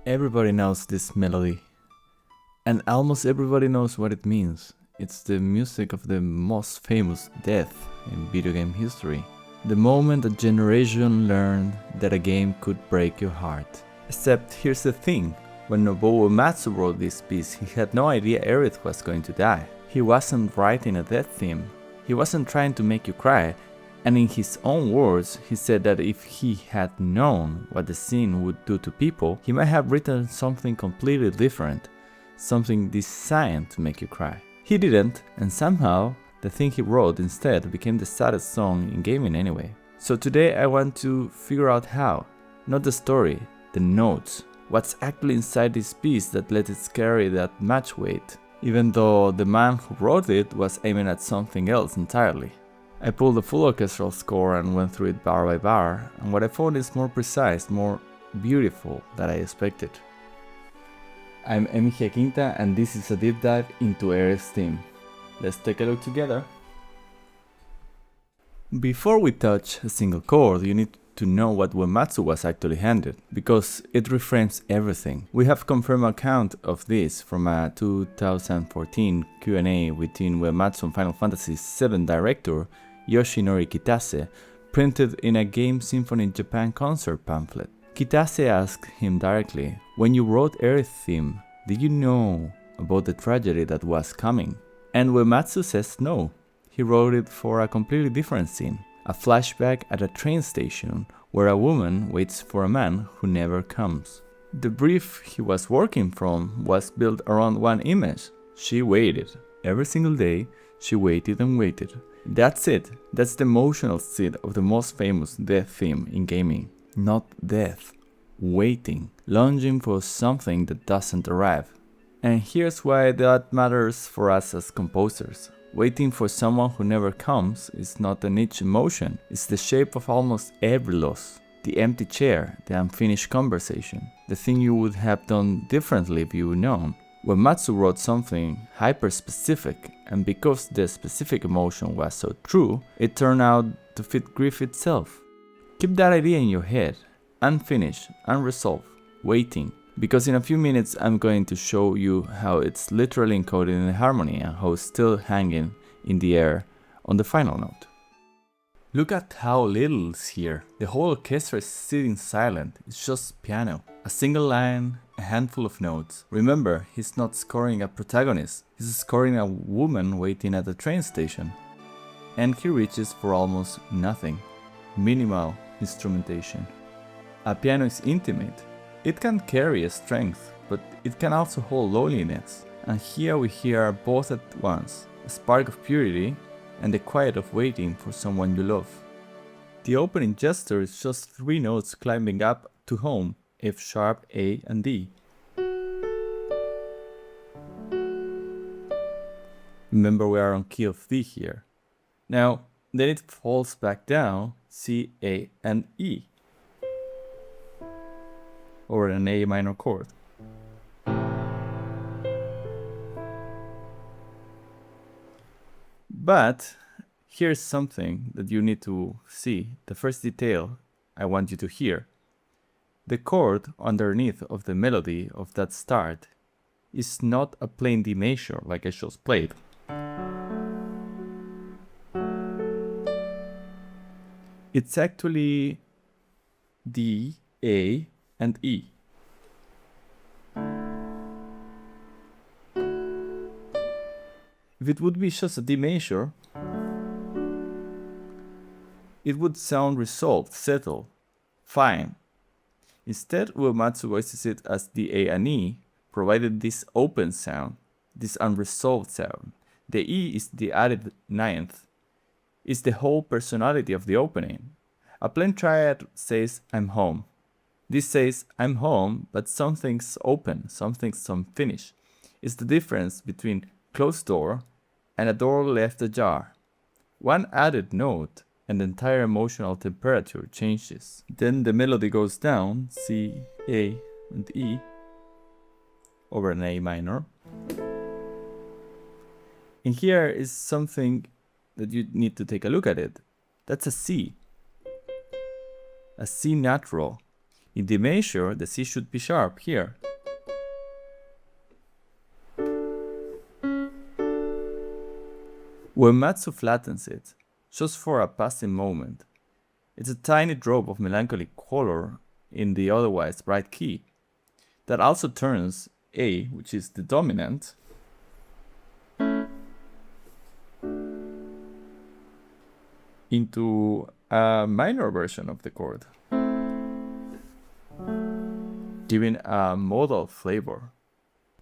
Everybody knows this melody, and almost everybody knows what it means. It's the music of the most famous death in video game history. The moment a generation learned that a game could break your heart. Except here's the thing, when Nobuo Uematsu wrote this piece, he had no idea Aerith was going to die. He wasn't writing a death theme, he wasn't trying to make you cry, and in his own words, he said that if he had known what the scene would do to people, he might have written something completely different, something designed to make you cry. He didn't, and somehow, the thing he wrote instead became the saddest song in gaming anyway. So today I want to figure out how, not the story, the notes, what's actually inside this piece that let it carry that much weight, even though the man who wrote it was aiming at something else entirely. I pulled the full orchestral score and went through it bar by bar, and what I found is more precise, more beautiful than I expected. I'm Emige Quinta, and this is a deep dive into Aerith Theme. Let's take a look together. Before we touch a single chord, you need to know what Uematsu was actually handed, because it reframes everything. We have confirmed account of this from a 2014 Q&A between Uematsu and Final Fantasy VII director Yoshinori Kitase, printed in a Game Symphony Japan concert pamphlet. Kitase asked him directly, when you wrote Aerith Theme, did you know about the tragedy that was coming? And Uematsu says no, he wrote it for a completely different scene, a flashback at a train station where a woman waits for a man who never comes. The brief he was working from was built around one image. She waited. Every single day, she waited and waited. That's it. That's the emotional seed of the most famous death theme in gaming. Not death. Waiting. Longing for something that doesn't arrive. And here's why that matters for us as composers. Waiting for someone who never comes is not a niche emotion, it's the shape of almost every loss. The empty chair, the unfinished conversation, the thing you would have done differently if you had known. Uematsu wrote something hyper-specific, and because the specific emotion was so true, it turned out to fit grief itself. Keep that idea in your head, unfinished, unresolved, waiting. Because in a few minutes I'm going to show you how it's literally encoded in the harmony and how it's still hanging in the air on the final note. Look at how little is here. The whole orchestra is sitting silent, it's just piano. A single line, a handful of notes. Remember, he's not scoring a protagonist, he's scoring a woman waiting at the train station. And he reaches for almost nothing. Minimal instrumentation. A piano is intimate. It can carry a strength, but it can also hold loneliness. And here we hear both at once, a spark of purity and the quiet of waiting for someone you love. The opening gesture is just 3 notes climbing up to home, F sharp, A and D. Remember we are on key of D here. Now, then it falls back down, C, A and E. Or an A minor chord. But here's something that you need to see, the first detail I want you to hear. The chord underneath of the melody of that start is not a plain D major like I just played. It's actually D, A, and E. If it would be just a D major, it would sound resolved, settled, fine. Instead, Uematsu voices it as the A and E, provided this open sound, this unresolved sound. The E is the added ninth. It's the whole personality of the opening. A plain triad says, I'm home. This says, I'm home, but something's open, something's unfinished. It's the difference between closed door and a door left ajar. One added note and the entire emotional temperature changes. Then the melody goes down, C, A, and E, over an A minor. And here is something that you need to take a look at it. That's a C natural. In D major, the C should be sharp here. Uematsu flattens it, just for a passing moment. It's a tiny drop of melancholy color in the otherwise bright key, that also turns A, which is the dominant, into a minor version of the chord, giving a modal flavor.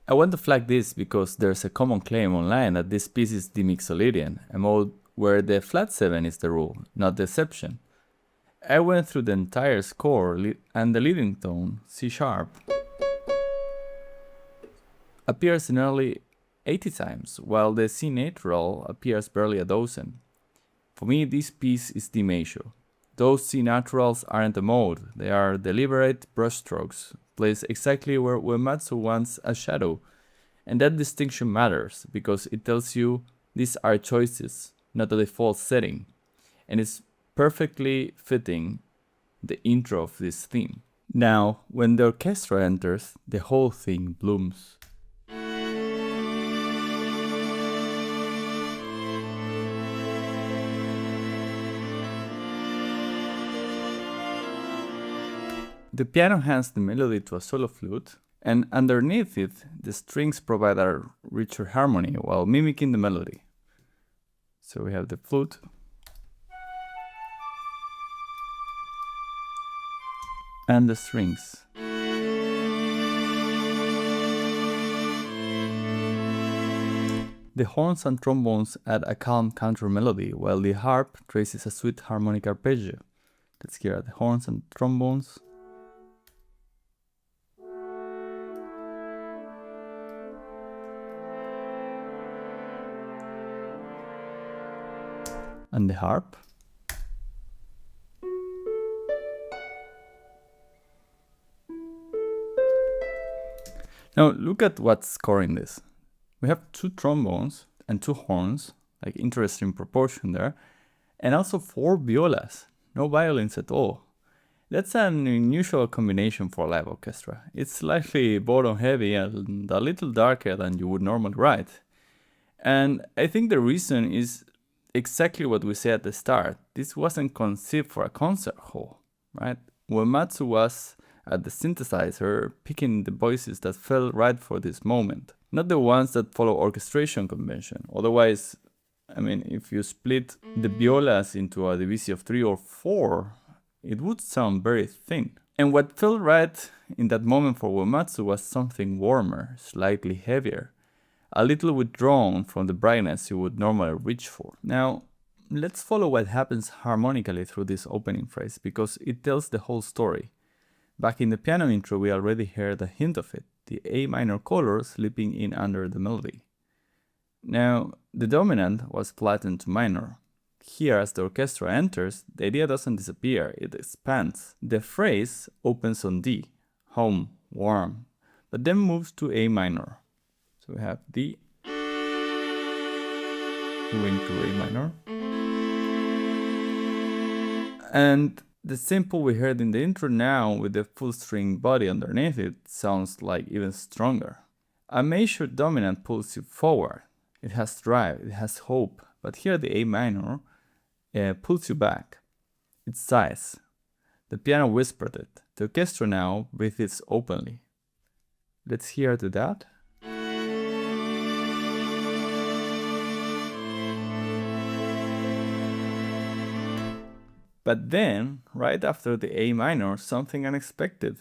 I want to flag this because there's a common claim online that this piece is D Mixolydian, a mode where the flat 7 is the rule, not the exception. I went through the entire score and the leading tone, C sharp, appears nearly 80 times, while the C natural appears barely a dozen. For me, this piece is D major. Those C naturals aren't a mode, they are deliberate brushstrokes, placed exactly where Uematsu wants a shadow. And that distinction matters, because it tells you these are choices, not a default setting. And it's perfectly fitting the intro of this theme. Now, when the orchestra enters, the whole thing blooms. The piano hands the melody to a solo flute, and underneath it, the strings provide a richer harmony while mimicking the melody. So we have the flute, and the strings. The horns and trombones add a calm counter melody, while the harp traces a sweet harmonic arpeggio. Let's hear the horns and trombones. And the harp. Now look at what's scoring this. We have 2 trombones and 2 horns, like interesting proportion there, and also 4 violas, no violins at all. That's an unusual combination for a live orchestra. It's slightly bottom heavy and a little darker than you would normally write. And I think the reason is exactly what we said at the start. This wasn't conceived for a concert hall, right? Uematsu was at the synthesizer picking the voices that felt right for this moment, not the ones that follow orchestration convention. Otherwise, I mean, if you split the violas into a division of 3 or 4, it would sound very thin. And what felt right in that moment for Uematsu was something warmer, slightly heavier, a little withdrawn from the brightness you would normally reach for. Now, let's follow what happens harmonically through this opening phrase, because it tells the whole story. Back in the piano intro, we already heard a hint of it, the A minor color slipping in under the melody. Now, the dominant was flattened to minor. Here, as the orchestra enters, the idea doesn't disappear, it expands. The phrase opens on D, home, warm, but then moves to A minor. So we have D, moving to A minor. And the simple we heard in the intro now with the full string body underneath it sounds like even stronger. A major dominant pulls you forward. It has drive, it has hope, but here the A minor pulls you back. It sighs. The piano whispered it. The orchestra now breathes openly. Let's hear to that. But then, right after the A minor, something unexpected.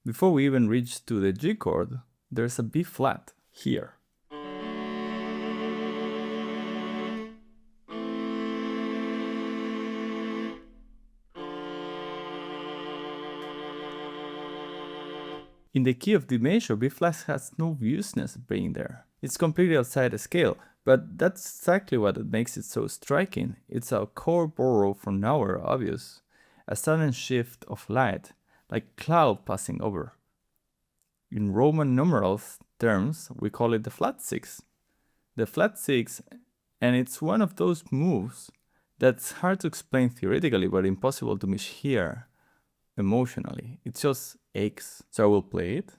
Before we even reach to the G chord, there's a B flat here. In the key of D major, B flat has no useness being there. It's completely outside the scale, but that's exactly what makes it so striking. It's a chord borrow from nowhere obvious, a sudden shift of light, like cloud passing over. In Roman numerals terms, we call it the flat 6. The flat 6, and it's one of those moves that's hard to explain theoretically but impossible to miss here. emotionally. It just aches. So I will play it.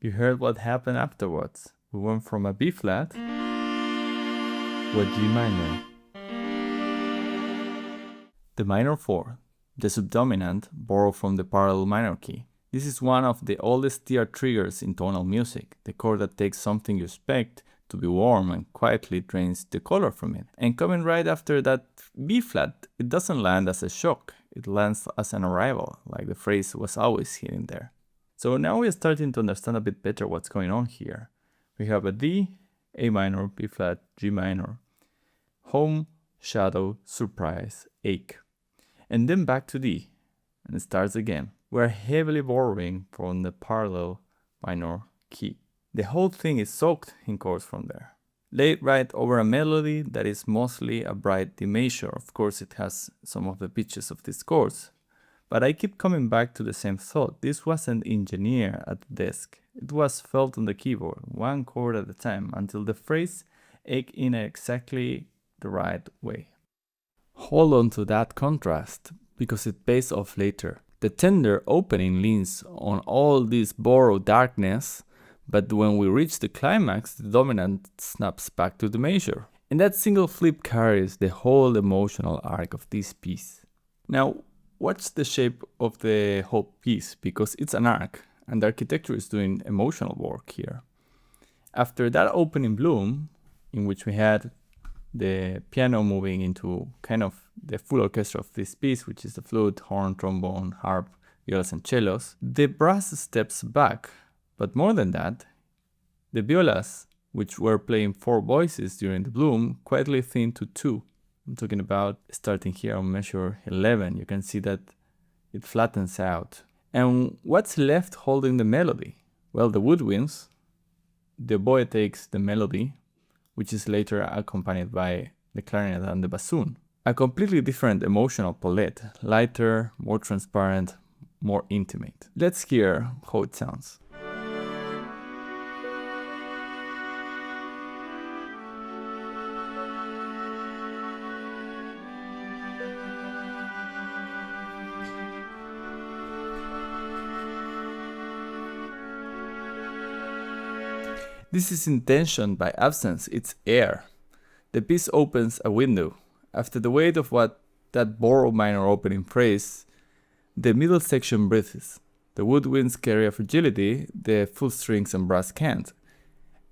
You heard what happened afterwards. We went from a B flat to a G minor. The minor 4, the subdominant, borrowed from the parallel minor key. This is one of the oldest TR triggers in tonal music, the chord that takes something you expect to be warm and quietly drains the color from it. And coming right after that B flat, it doesn't land as a shock, it lands as an arrival, like the phrase was always hitting there. So now we are starting to understand a bit better what's going on here. We have a D, A minor, B flat, G minor, home, shadow, surprise, ache. And then back to D, and it starts again. We're heavily borrowing from the parallel minor key. The whole thing is soaked in chords from there. Laid right over a melody that is mostly a bright D major. Of course it has some of the pitches of these chords. But I keep coming back to the same thought. This wasn't engineered at the desk. It was felt on the keyboard, one chord at a time, until the phrase ate in exactly the right way. Hold on to that contrast, because it pays off later. The tender opening leans on all this borrowed darkness, but when we reach the climax, the dominant snaps back to the major. And that single flip carries the whole emotional arc of this piece. Now, watch the shape of the whole piece, because it's an arc, and the architecture is doing emotional work here. After that opening bloom, in which we had the piano moving into kind of the full orchestra of this piece, which is the flute, horn, trombone, harp, violas, and cellos, the brass steps back. But more than that, the violas, which were playing 4 voices during the bloom, quietly thin to 2. I'm talking about starting here on measure 11. You can see that it flattens out. And what's left holding the melody? Well, the woodwinds. The oboe takes the melody, which is later accompanied by the clarinet and the bassoon. A completely different emotional palette, lighter, more transparent, more intimate. Let's hear how it sounds. This is intention by absence, it's air. The piece opens a window. After the weight of what that borrowed minor opening phrase, the middle section breathes. The woodwinds carry a fragility the full strings and brass can't.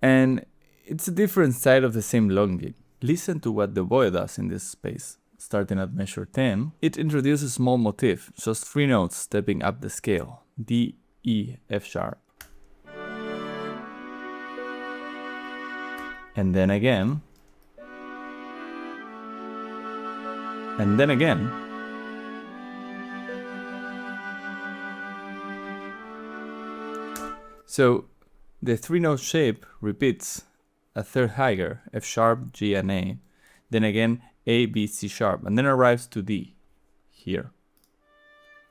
And it's a different side of the same longing. Listen to what the oboe does in this space. Starting at measure 10, it introduces a small motif, just 3 notes stepping up the scale. D, E, F sharp. And then again. And then again. So the 3-note shape repeats a third higher, F sharp, G and A, then again A, B, C sharp, and then arrives to D, here.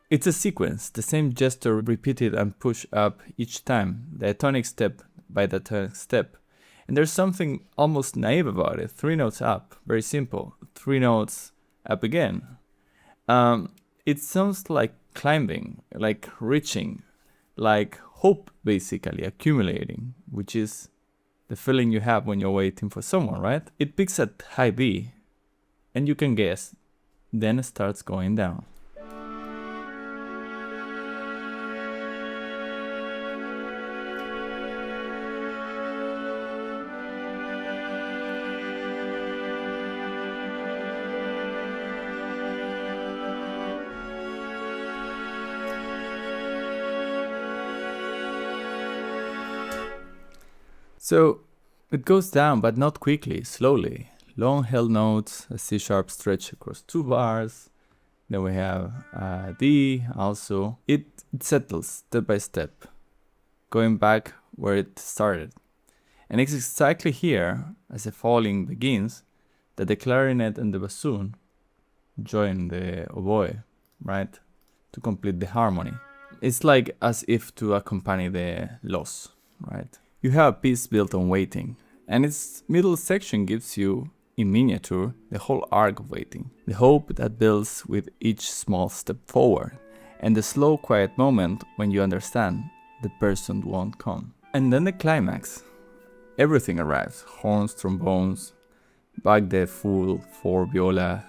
It's a sequence, the same gesture repeated and pushed up each time, the tonic step by the tonic step. And there's something almost naive about it. 3 notes up, very simple. 3 notes up again. It sounds like climbing, like reaching, like hope basically accumulating, which is the feeling you have when you're waiting for someone, right? It peaks at high D, and you can guess, then it starts going down. So it goes down, but not quickly, slowly. Long held notes, a C sharp stretch across 2 bars. Then we have D also. It settles step by step, going back where it started. And it's exactly here, as the falling begins, that the clarinet and the bassoon join the oboe, right? to complete the harmony. It's like as if to accompany the loss, right? You have a piece built on waiting, and its middle section gives you, in miniature, the whole arc of waiting. The hope that builds with each small step forward, and the slow quiet moment when you understand the person won't come. And then the climax. Everything arrives, horns, trombones, back the full 4 viola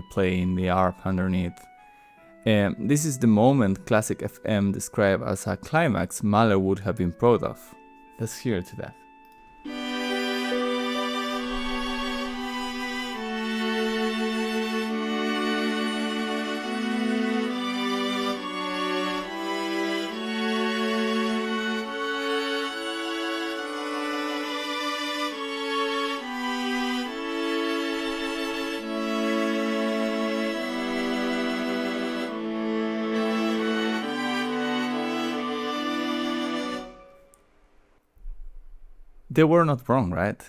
playing the harp underneath. This is the moment classic FM described as a climax Mahler would have been proud of. Let's hear to that. They were not wrong, right?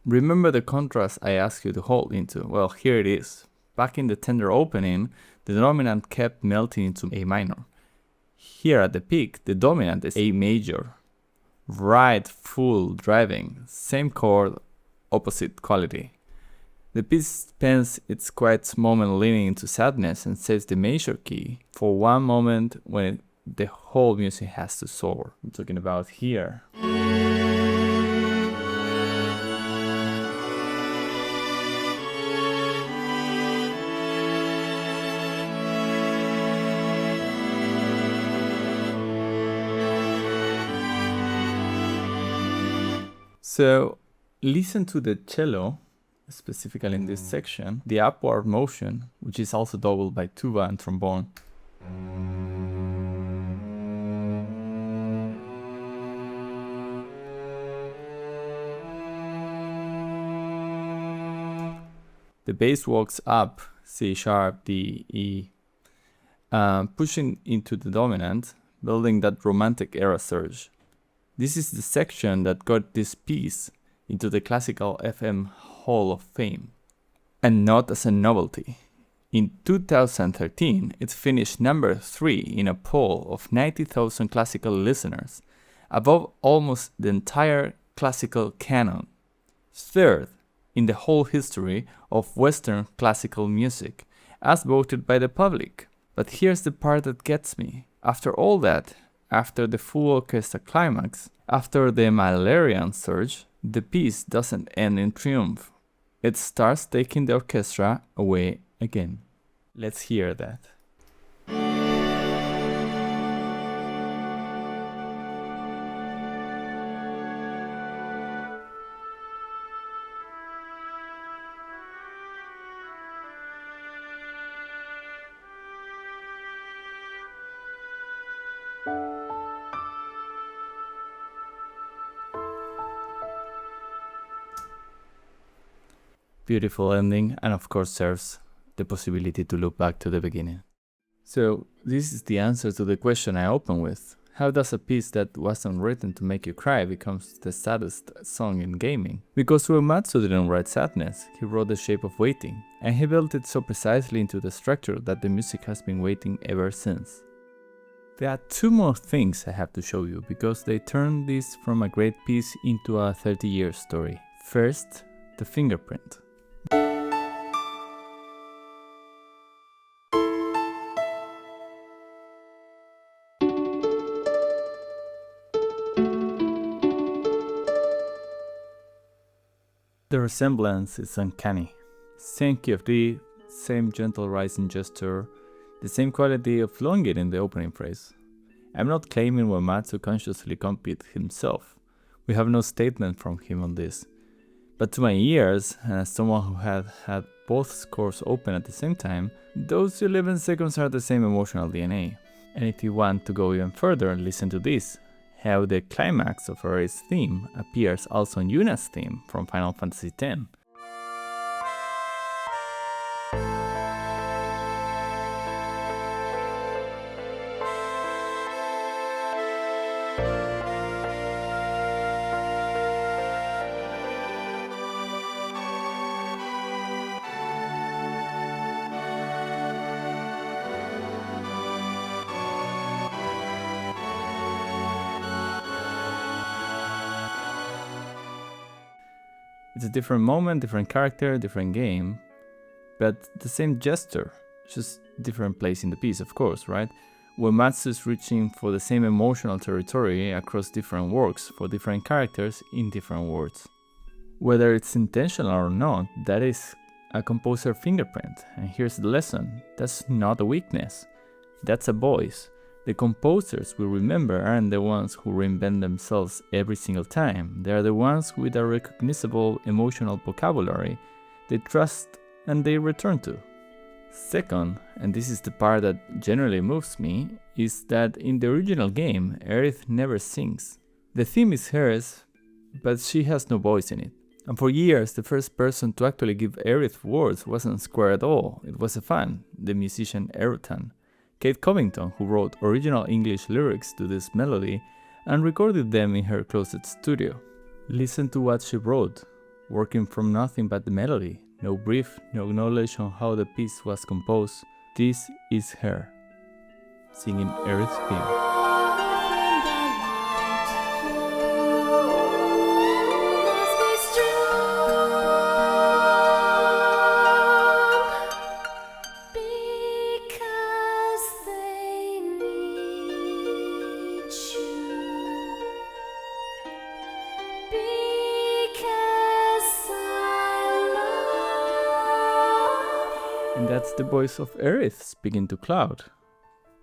Remember the contrast I asked you to hold into? Well, here it is. Back in the tender opening, the dominant kept melting into A minor. Here at the peak, the dominant is A major. Right, full, driving, same chord, opposite quality. The piece spends its quiet moment leaning into sadness and saves the major key for one moment when the whole music has to soar. I'm talking about here. So listen to the cello, specifically in this section, the upward motion, which is also doubled by tuba and trombone. The bass walks up, C sharp, D, E, pushing into the dominant, building that romantic era surge. This is the section that got this piece into the classical FM Hall of Fame, and not as a novelty. In 2013, it finished number 3 in a poll of 90,000 classical listeners, above almost the entire classical canon. Third in the whole history of Western classical music, as voted by the public. But here's the part that gets me. After all that, after the full orchestra climax, after the Mahlerian surge, the piece doesn't end in triumph. It starts taking the orchestra away again. Let's hear that. Beautiful ending, and of course serves the possibility to look back to the beginning. So this is the answer to the question I opened with. How does a piece that wasn't written to make you cry becomes the saddest song in gaming? Because Uematsu didn't write sadness, he wrote The Shape of Waiting, and he built it so precisely into the structure that the music has been waiting ever since. There are 2 more things I have to show you, because they turn this from a great piece into a 30-year story. First, the fingerprint. The resemblance is uncanny. Same key of D, same gentle rising gesture, the same quality of elongate in the opening phrase. I'm not claiming Uematsu consciously copied himself. We have no statement from him on this. But to my ears, and as someone who had both scores open at the same time, those 11 seconds are the same emotional DNA. And if you want to go even further, listen to this. How the climax of Aerith's theme appears also in Yuna's theme from Final Fantasy X. It's a different moment, different character, different game, but the same gesture, just different place in the piece, of course, right? Uematsu is reaching for the same emotional territory across different works for different characters in different words. Whether it's intentional or not, that is a composer fingerprint. And here's the lesson: that's not a weakness, that's a voice. The composers we remember aren't the ones who reinvent themselves every single time. They are the ones with a recognizable emotional vocabulary they trust and they return to. Second, and this is the part that generally moves me, is that in the original game, Aerith never sings. The theme is hers, but she has no voice in it. And for years, the first person to actually give Aerith words wasn't Square at all, it was a fan, the musician Erutan. Kate Covington, who wrote original English lyrics to this melody and recorded them in her closet studio. Listen to what she wrote, working from nothing but the melody. No brief, no knowledge on how the piece was composed. This is her, singing Aerith Theme. And that's the voice of Aerith speaking to Cloud,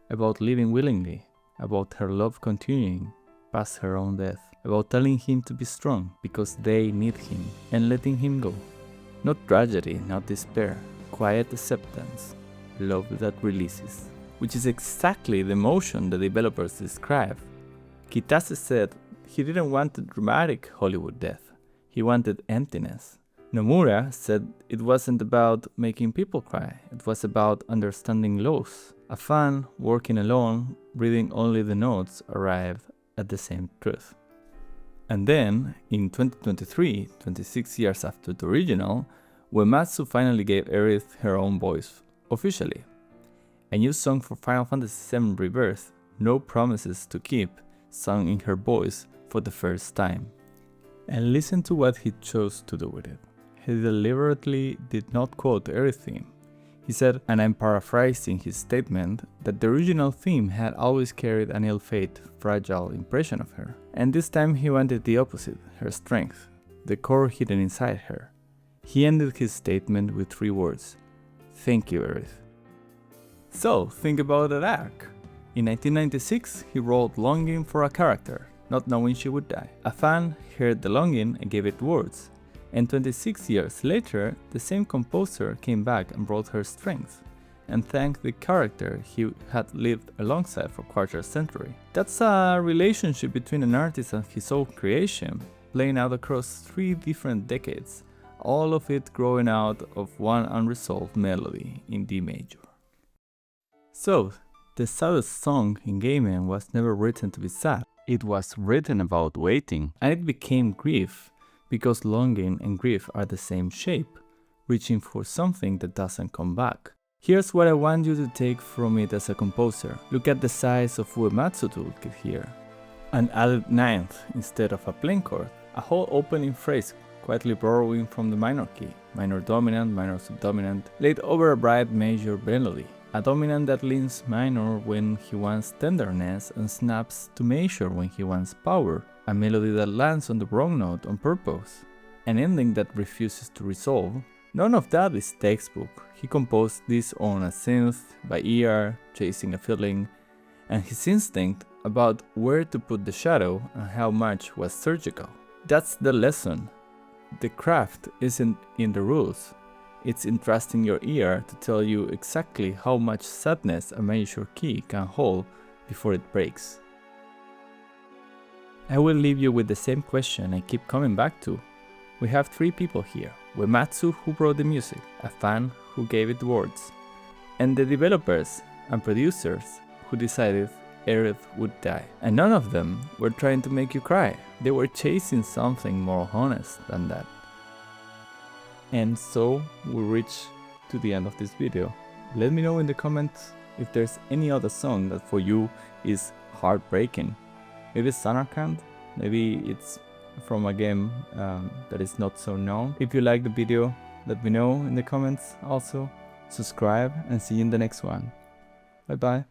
about living willingly, about her love continuing past her own death, about telling him to be strong because they need him, and letting him go. Not tragedy, not despair, quiet acceptance, love that releases, which is exactly the emotion the developers describe. Kitase said he didn't want a dramatic Hollywood death, he wanted emptiness. Nomura said it wasn't about making people cry, it was about understanding loss. A fan working alone, reading only the notes, arrived at the same truth. And then, in 2023, 26 years after the original, Uematsu finally gave Aerith her own voice, officially. A new song for Final Fantasy VII Rebirth, No Promises to Keep, sung in her voice for the first time. And listen to what he chose to do with it. He deliberately did not quote Aerith Theme. He said, and I'm paraphrasing his statement, that the original theme had always carried an ill-fated, fragile impression of her. And this time he wanted the opposite, her strength, the core hidden inside her. He ended his statement with 3 words: thank you, Aerith. So, think about that arc. In 1996, he wrote Longing for a character, not knowing she would die. A fan heard the longing and gave it words. And 26 years later, the same composer came back and brought her strength, and thanked the character he had lived alongside for a quarter century. That's a relationship between an artist and his own creation, playing out across 3 different decades, all of it growing out of one unresolved melody in D major. So, the saddest song in gaming was never written to be sad. It was written about waiting, and it became grief, because longing and grief are the same shape, reaching for something that doesn't come back. Here's what I want you to take from it as a composer. Look at the size of Uematsu toolkit here. An added 9th instead of a plain chord, a whole opening phrase quietly borrowing from the minor key, minor dominant, minor subdominant, laid over a bright major melody. A dominant that leans minor when he wants tenderness and snaps to major when he wants power. A melody that lands on the wrong note on purpose. An ending that refuses to resolve. None of that is textbook. He composed this on a synth, by ear, chasing a feeling, and his instinct about where to put the shadow and how much was surgical. That's the lesson. The craft isn't in the rules. It's in trusting your ear to tell you exactly how much sadness a major key can hold before it breaks. I will leave you with the same question I keep coming back to. We have 3 people here: Uematsu, who wrote the music, a fan who gave it words, and the developers and producers who decided Aerith would die. And none of them were trying to make you cry. They were chasing something more honest than that. And so we reach to the end of this video. Let me know in the comments if there's any other song that for you is heartbreaking. Maybe it's Samarkand, maybe it's from a game that is not so known. If you like the video, let me know in the comments also. Subscribe and see you in the next one. Bye bye.